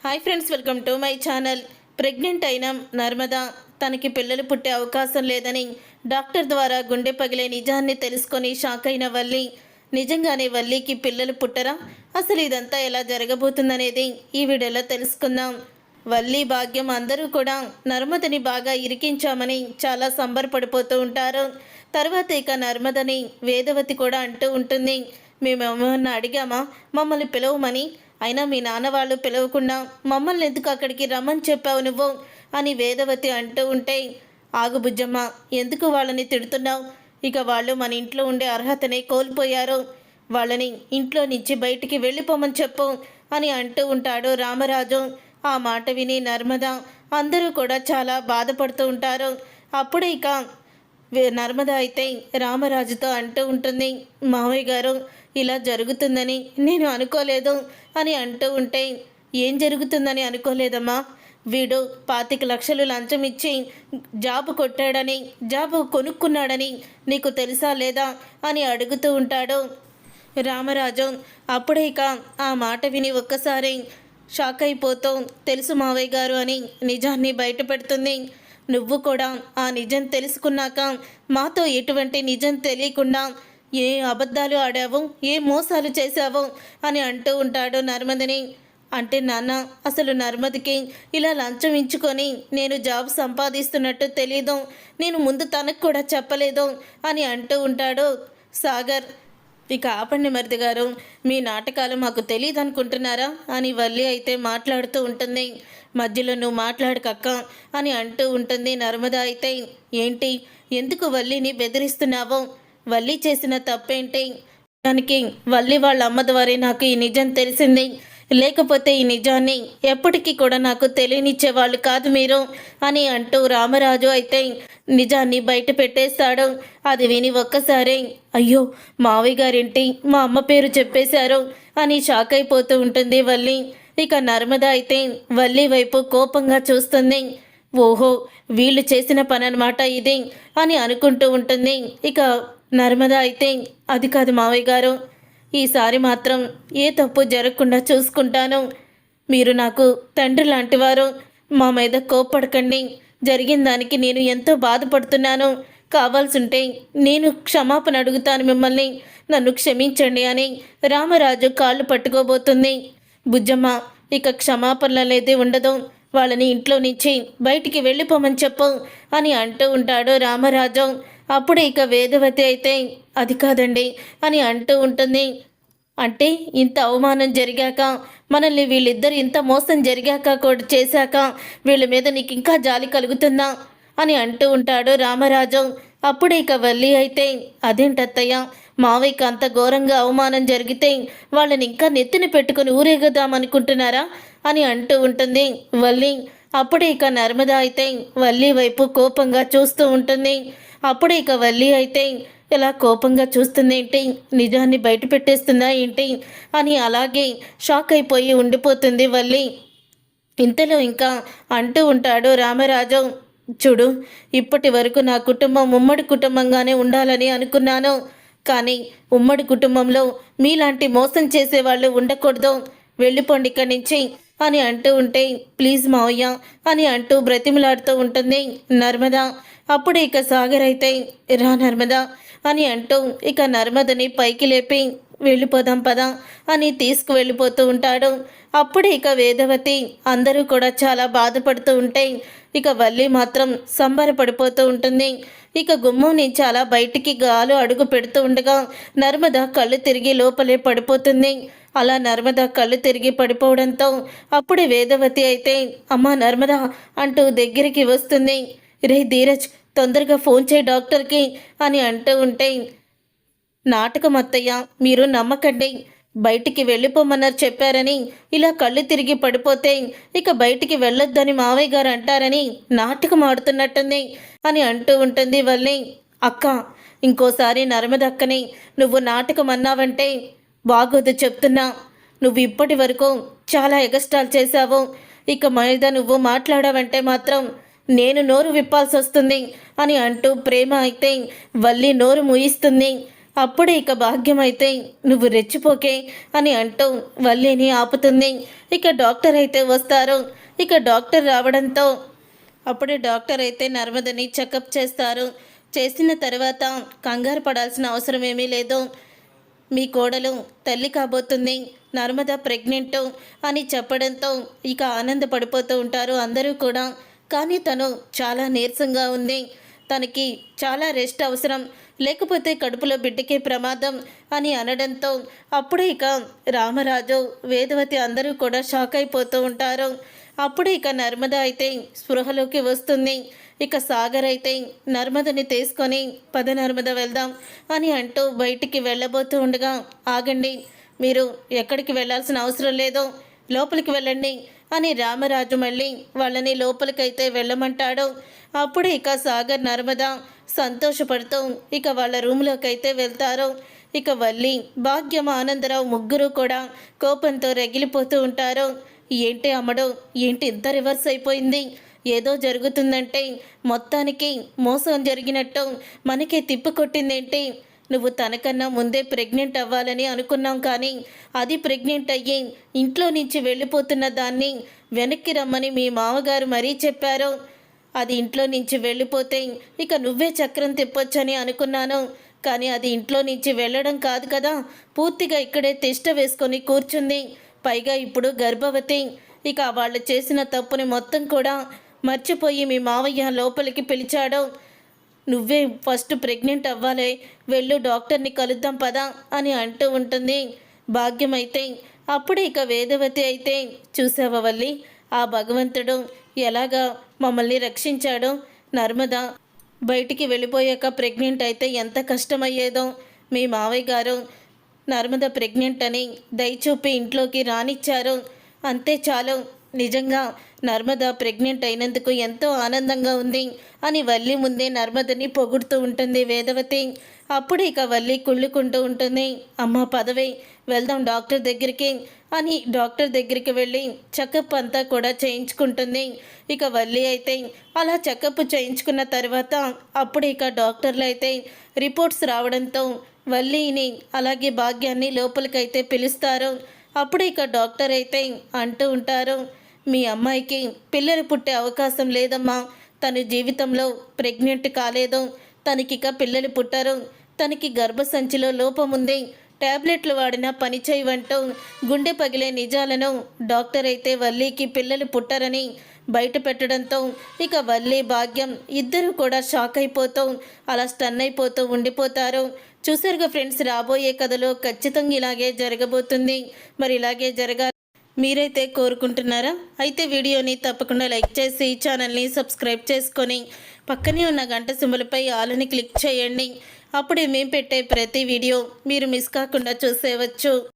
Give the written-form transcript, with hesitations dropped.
Hi friends, welcome to my channel. Pregnant అయిన నర్మద తనకి పిల్లలు పుట్టే అవకాశం లేదని డాక్టర్ ద్వారా గుండె పగిలే నిజాన్ని తెలుసుకొని షాక్ అయిన వల్లి, నిజంగానే వల్లికి పిల్లలు పుట్టరా? అసలు ఇదంతా ఎలా జరగబోతుందనేది ఈ వీడియోలో తెలుసుకుందాం. వల్లి భాగ్యం అందరూ కూడా నర్మదని బాగా ఇరికించామని చాలా సంబరపడిపోతూ ఉంటారు. తర్వాత ఇక నర్మదని వేదవతి కూడా అంటూ ఉంటుంది, మేమేమన్నా అడిగామా మమ్మల్ని పిలవమని? అయినా మీ నాన్న వాళ్ళు పిలవకుండా మమ్మల్ని ఎందుకు అక్కడికి రమ్మని చెప్పావు నువ్వు అని వేదవతి అంటూ ఉంటే, ఆగు బుజ్జమ్మ, ఎందుకు వాళ్ళని తిడుతున్నావు? ఇక వాళ్ళు మన ఇంట్లో ఉండే అర్హతనే కోల్పోయారు. వాళ్ళని ఇంట్లో నుంచి బయటికి వెళ్ళిపోమని చెప్పు అని అంటూ ఉంటాడు రామరాజు. ఆ మాట విని నర్మద అందరూ కూడా చాలా బాధపడుతూ ఉంటారు. అప్పుడే ఇక నర్మద అయితే రామరాజుతో అంటూ ఉంటుంది, మావయ్య గారు ఇలా జరుగుతుందని నేను అనుకోలేదు అని అంటూ ఉంటే, ఏం జరుగుతుందని అనుకోలేదమ్మా? వీడు 25 లక్షలు లంచం ఇచ్చి జాబు కొట్టాడని, జాబు కొనుక్కున్నాడని నీకు తెలుసా లేదా అని అడుగుతూ ఉంటాడు రామరాజు. అప్పుడే ఇక ఆ మాట విని ఒక్కసారి షాక్ అయిపోతూ, తెలుసు మావయ్య గారు అని నిజాన్ని బయట పెడుతుంది. నువ్వు కూడా ఆ నిజం తెలుసుకున్నాక మాతో ఎటువంటి నిజం తెలియకుండా ఏ అబద్ధాలు ఆడావు, ఏ మోసాలు చేశావు అని అంటూ ఉంటాడు నర్మదని. అంటే నాన్న, అసలు నర్మదికి ఇలా లంచం ఇచ్చుకొని నేను జాబ్ సంపాదిస్తున్నట్టు తెలీదు, నేను ముందు తనకు కూడా చెప్పలేదు అని అంటూ ఉంటాడు సాగర్. ఇక ఆపండి మరిది గారు, మీ నాటకాలు మాకు తెలియదు అనుకుంటున్నారా అని వల్లి అయితే మాట్లాడుతూ ఉంటుంది. మధ్యలో నువ్వు మాట్లాడకక్క అని అంటూ ఉంటుంది నర్మద అయితే. ఏంటి, ఎందుకు వల్లిని బెదిరిస్తున్నావు? వల్లి చేసిన తప్పేంటి? దానికి వల్లి వాళ్ళ అమ్మ ద్వారా నాకు ఈ నిజం తెలిసింది, లేకపోతే ఈ నిజాన్ని ఎప్పటికీ కూడా నాకు తెలియనిచ్చేవాళ్ళు కాదు మీరు అని అంటూ రామరాజు అయితే నిజాన్ని బయట పెట్టేస్తాడు. అది విని ఒక్కసారి, అయ్యో మావయ్య గారేంటి మా అమ్మ పేరు చెప్పేశారు అని షాక్ అయిపోతూ ఉంటుంది వల్లి. ఇక నర్మద అయితే వల్లి వైపు కోపంగా చూస్తుంది. ఓహో, వీళ్ళు చేసిన పని అన్నమాట ఇది అని అనుకుంటూ ఉంటుంది. ఇక నర్మద అయితే, అది కాదు మావయ్య గారు, ఈసారి మాత్రం ఏ తప్పు జరగకుండా చూసుకుంటాను. మీరు నాకు తండ్రి లాంటివారు, మా మీద కోప్పడకండి. జరిగిన దానికి నేను ఎంతో బాధపడుతున్నాను. కావాల్సింటే నేను క్షమాపణ అడుగుతాను మిమ్మల్ని, నన్ను క్షమించండి అని రామరాజు కాళ్ళు పట్టుకోబోతుంది. బుజ్జమ్మ, ఇక క్షమాపణలు అనేది ఉండదు, వాళ్ళని ఇంట్లో నుంచి బయటికి వెళ్ళిపోమని చెప్పు అని అంటూ ఉంటాడు రామరాజు. అప్పుడు ఇక వేదవతి అయితే, అది కాదండి అని అంటూ ఉంటుంది. అంటే ఇంత అవమానం జరిగాక, మనల్ని వీళ్ళిద్దరు ఇంత మోసం జరిగాక కూడా చేశాక వీళ్ళ మీద నీకు ఇంకా జాలి కలుగుతుందా అని అంటూ ఉంటాడు రామరాజు. అప్పుడు ఇక వల్లి అయితే, అదేంటత్తయ్య, మావయ్యకి అంత ఘోరంగా అవమానం జరిగితే వాళ్ళని ఇంకా నెత్తిన పెట్టుకుని ఊరేగదామనుకుంటున్నారా అని అంటూ ఉంటుంది వల్లి. అప్పుడు ఇక నర్మద అయితే వల్లి వైపు కోపంగా చూస్తూ ఉంటుంది. అప్పుడు ఇక వల్లి అయితే, ఇలా కోపంగా చూస్తుంది ఏంటి, నిజాన్ని బయట పెట్టేస్తుందా ఏంటి అని అలాగే షాక్ అయిపోయి ఉండిపోతుంది వల్లి. ఇంతలో ఇంకా అంటూ ఉంటాడు రామరాజు, చూడు, ఇప్పటి వరకు నా కుటుంబం ఉమ్మడి కుటుంబంగానే ఉండాలని అనుకున్నాను, కానీ ఉమ్మడి కుటుంబంలో మీలాంటి మోసం చేసేవాళ్ళు ఉండకూడదు, వెళ్ళిపోండి ఇక్కడి నుంచి అని అంటూ ఉంటే, ప్లీజ్ మావయ్య అని అంటూ బ్రతిమలాడుతూ ఉంటుంది నర్మద. అప్పుడు ఇక సాగర్ అయితే, రా నర్మద అని అంటూ ఇక నర్మదని పైకి లేపి, వెళ్ళిపోదాం పదా అని తీసుకువెళ్ళిపోతూ ఉంటాడు. అప్పుడు ఇక వేదవతి అందరూ కూడా చాలా బాధపడుతూ ఉంటే ఇక వల్లి మాత్రం సంబరపడిపోతూ ఉంటుంది. ఇక గుమ్మం నుంచి అలా బయటికి గాలు అడుగు పెడుతూ ఉండగా నర్మద కళ్ళు తిరిగి లోపలే పడిపోతుంది. అలా నర్మద కళ్ళు తిరిగి పడిపోవడంతో అప్పుడే వేదవతి అయితే, అమ్మా నర్మద అంటూ దగ్గరికి వస్తుంది. రే ధీరజ్, తొందరగా ఫోన్ చేయి డాక్టర్కి అని అంటూ ఉంటే, నాటకం అత్తయ్య, మీరు నమ్మకండి, బయటికి వెళ్ళిపోమన్నారు చెప్పారని ఇలా కళ్ళు తిరిగి పడిపోతే ఇక బయటికి వెళ్ళొద్దని మావయ్య గారు అంటారని నాటకం ఆడుతున్నట్టుంది అని అంటూ ఉంటుంది వల్లి. అక్క, ఇంకోసారి నర్మదక్కని నువ్వు నాటకం అన్నావంటే బాగోదు చెప్తున్నా. నువ్వు ఇప్పటి వరకు చాలా ఎగస్టాల్ చేశావు, ఇక మీద నువ్వు మాట్లాడావంటే మాత్రం నేను నోరు విప్పాల్సి వస్తుంది అని అంటూ ప్రేమ అయితే వల్లి నోరు ముయిస్తుంది. అప్పుడే ఇక భాగ్యం అయితే నువ్వు రెచ్చిపోకే అని అంటూ వల్లిని ఆపుతుంది. ఇక డాక్టర్ అయితే వస్తారు. ఇక డాక్టర్ రావడంతో అప్పుడే డాక్టర్ అయితే నర్మదని చెకప్ చేస్తారు. చేసిన తర్వాత కంగారు పడాల్సిన అవసరం ఏమీ లేదు, మీ కోడలు తల్లి కాబోతుంది, నర్మద ప్రెగ్నెంట్ అని చెప్పడంతో ఇక ఆనందపడిపోతూ ఉంటారు అందరూ కూడా. కానీ తను చాలా నీరసంగా ఉంది, తనకి చాలా రెస్ట్ అవసరం, లేకపోతే కడుపులో బిడ్డకే ప్రమాదం అని అనడంతో అప్పుడే ఇక రామరాజు, వేదవతి అందరూ కూడా షాక్ అయిపోతూ ఉంటారు. అప్పుడే ఇక నర్మద అయితే స్పృహలోకి వస్తుంది. ఇక సాగర్ అయితే నర్మదని తీసుకొని పద నర్మద వెళ్దాం అని అంటూ బయటికి వెళ్ళబోతూ ఉండగా, ఆగండి, మీరు ఎక్కడికి వెళ్ళాల్సిన అవసరం లేదు, లోపలికి వెళ్ళండి అని రామరాజు మళ్ళీ వాళ్ళని లోపలికైతే వెళ్ళమంటాడు. అప్పుడు ఇక సాగర్ నర్మద సంతోషపడుతూ ఇక వాళ్ళ రూమ్లోకి అయితే వెళ్తారు. ఇక వల్లి, భాగ్యం, ఆనందరావు ముగ్గురు కూడా కోపంతో రగిలిపోతూ ఉంటారు. ఏంటి అమ్మడు, ఏంటి ఇంత రివర్స్ అయిపోయింది, ఏదో జరుగుతుందంటే మొత్తానికి మోసం జరిగినట్టు మనకే తిప్పు కొట్టిందేంటి, నువ్వు తనకన్నా ముందే ప్రెగ్నెంట్ అవ్వాలని అనుకున్నాం, కానీ అది ప్రెగ్నెంట్ అయ్యి ఇంట్లో నుంచి వెళ్ళిపోతున్న దాన్ని వెనక్కి రమ్మని మీ మామగారు మరీ చెప్పారు. అది ఇంట్లో నుంచి వెళ్ళిపోతే ఇక నువ్వే చక్రం తిప్పొచ్చని అనుకున్నాను, కానీ అది ఇంట్లో నుంచి వెళ్ళడం కాదు కదా, పూర్తిగా ఇక్కడే తిష్ట వేసుకొని కూర్చుంది, పైగా ఇప్పుడు గర్భవతి. ఇక వాళ్ళు చేసిన తప్పుని మొత్తం కూడా మర్చిపోయి మీ మావయ్య లోపలికి పిలిచాడు. నువ్వే ఫస్ట్ ప్రెగ్నెంట్ అవ్వాలి, వెళ్ళు డాక్టర్ని కలుద్దాం పదా అని అంటూ ఉంటుంది భాగ్యం అయితే. అప్పుడే ఇక వేదవతి అయితే, చూసావా వల్లి, ఆ భగవంతుడు ఎలాగా మమ్మల్ని రక్షించాడో, నర్మద బయటికి వెళ్ళిపోయాక ప్రెగ్నెంట్ అయితే ఎంత కష్టమయ్యేదో, మీ మావయ్య గారు నర్మద ప్రెగ్నెంట్ అని దయచూపి ఇంట్లోకి రానిచ్చారు, అంతే చాలు, నిజంగా నర్మద ప్రెగ్నెంట్ అయినందుకు ఎంతో ఆనందంగా ఉంది అని వల్లి ముందే నర్మదని పొగుడుతూ ఉంటుంది వేదవతి. అప్పుడు ఇక వల్లి కుళ్ళుకుంటూ ఉంటుంది. అమ్మ పదవే, వెళ్దాం డాక్టర్ దగ్గరికి అని డాక్టర్ దగ్గరికి వెళ్ళి చెకప్ అంతా కూడా చేయించుకుంటుంది. ఇక వల్లి అయితే అలా చెకప్ చేయించుకున్న తర్వాత అప్పుడు ఇక డాక్టర్లు అయితే రిపోర్ట్స్ రావడంతో వల్లిని అలాగే భాగ్యాన్ని లోపలికైతే పిలుస్తారు. అప్పుడు ఇక డాక్టర్ అయితే అంటూ ఉంటారు, మీ అమ్మాయికి పిల్లలు పుట్టే అవకాశం లేదమ్మా, తను జీవితంలో ప్రెగ్నెంట్ కాలేదు, తనకిక పిల్లలు పుట్టరు, తనకి గర్భసంచిలో లోపం ఉంది, ట్యాబ్లెట్లు వాడినా పనిచేయవంటూ గుండె పగిలే నిజాలను డాక్టర్ అయితే వల్లికి పిల్లలు పుట్టరని బయట పెట్టడంతో ఇక వల్లి, భాగ్యం ఇద్దరు కూడా షాక్ అయిపోతూ అలా స్టన్ అయిపోతూ ఉండిపోతారు. చూసారుగా ఫ్రెండ్స్, రాబోయే కథలో ఖచ్చితంగా ఇలాగే జరగబోతుంది. మరి ఇలాగే జరగాలి మీరైతే కోరుకుంటున్నారా? అయితే వీడియోని తప్పకుండా లైక్ చేసి ఛానల్ని సబ్స్క్రైబ్ చేసుకొని పక్కనే ఉన్న గంట సింబల్పై ఆల్ని క్లిక్ చేయండి. అప్పుడే మేము పెట్టే ప్రతి వీడియో మీరు మిస్ కాకుండా చూసేయవచ్చు.